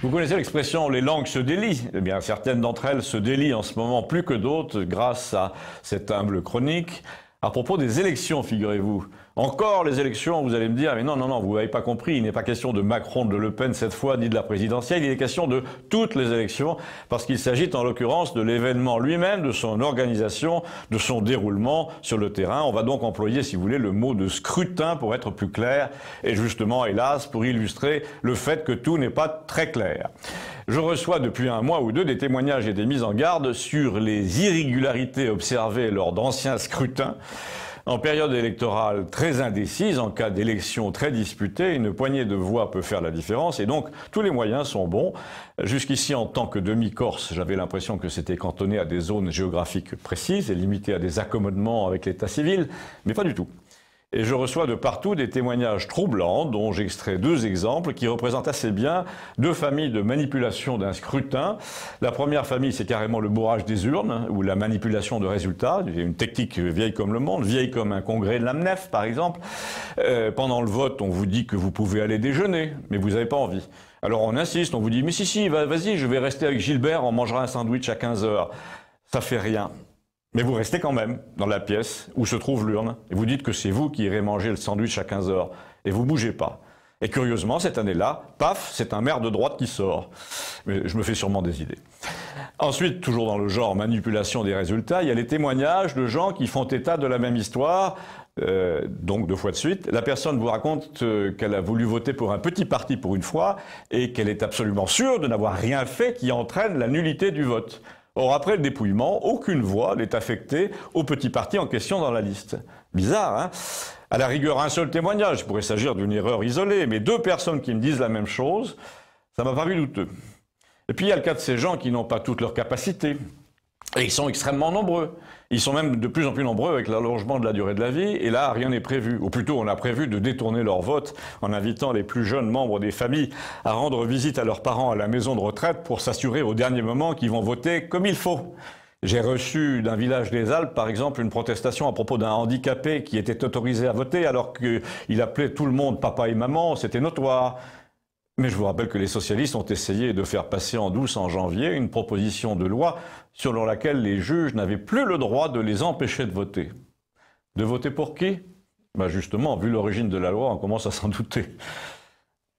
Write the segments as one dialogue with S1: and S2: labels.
S1: Vous connaissez l'expression « les langues se délient ». Eh bien, certaines d'entre elles se délient en ce moment plus que d'autres grâce à cette humble chronique. À propos des élections, figurez-vous. Encore les élections, vous allez me dire, mais non, vous n'avez pas compris, il n'est pas question de Macron, de Le Pen cette fois, ni de la présidentielle, il est question de toutes les élections, parce qu'il s'agit en l'occurrence de l'événement lui-même, de son organisation, de son déroulement sur le terrain. On va donc employer, si vous voulez, le mot de scrutin pour être plus clair, et justement, hélas, pour illustrer le fait que tout n'est pas très clair. Je reçois depuis un mois ou deux des témoignages et des mises en garde sur les irrégularités observées lors d'anciens scrutins. En période électorale très indécise, en cas d'élection très disputée, une poignée de voix peut faire la différence et donc tous les moyens sont bons. Jusqu'ici, en tant que demi-corse, j'avais l'impression que c'était cantonné à des zones géographiques précises et limité à des accommodements avec l'état civil, mais pas du tout. Et je reçois de partout des témoignages troublants, dont j'extrais deux exemples qui représentent assez bien deux familles de manipulation d'un scrutin. La première famille, c'est carrément le bourrage des urnes, ou la manipulation de résultats, une technique vieille comme le monde, vieille comme un congrès de l'AMNEF, par exemple. Pendant le vote, on vous dit que vous pouvez aller déjeuner, mais vous n'avez pas envie. Alors on insiste, on vous dit « mais si, vas-y, je vais rester avec Gilbert, on mangera un sandwich à 15 heures ». Ça fait rien. Mais vous restez quand même dans la pièce où se trouve l'urne et vous dites que c'est vous qui irez manger le sandwich à 15 heures et vous bougez pas. Et curieusement, cette année-là, paf, c'est un maire de droite qui sort. Mais je me fais sûrement des idées. Ensuite, toujours dans le genre manipulation des résultats, il y a les témoignages de gens qui font état de la même histoire, donc deux fois de suite. La personne vous raconte qu'elle a voulu voter pour un petit parti pour une fois et qu'elle est absolument sûre de n'avoir rien fait qui entraîne la nullité du vote. Or, après le dépouillement, aucune voix n'est affectée au petit parti en question dans la liste. Bizarre, hein? À la rigueur, un seul témoignage, il pourrait s'agir d'une erreur isolée, mais deux personnes qui me disent la même chose, ça m'a paru douteux. Et puis il y a le cas de ces gens qui n'ont pas toutes leurs capacités. Et ils sont extrêmement nombreux. Ils sont même de plus en plus nombreux avec l'allongement de la durée de la vie, et là, rien n'est prévu. Ou plutôt, on a prévu de détourner leur vote en invitant les plus jeunes membres des familles à rendre visite à leurs parents à la maison de retraite pour s'assurer au dernier moment qu'ils vont voter comme il faut. J'ai reçu d'un village des Alpes, par exemple, une protestation à propos d'un handicapé qui était autorisé à voter alors qu'il appelait tout le monde papa et maman, c'était notoire. Mais je vous rappelle que les socialistes ont essayé de faire passer en douce en janvier une proposition de loi selon laquelle les juges n'avaient plus le droit de les empêcher de voter. De voter pour qui? Ben justement, vu l'origine de la loi, on commence à s'en douter.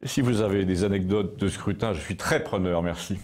S1: Et si vous avez des anecdotes de scrutin, je suis très preneur, merci.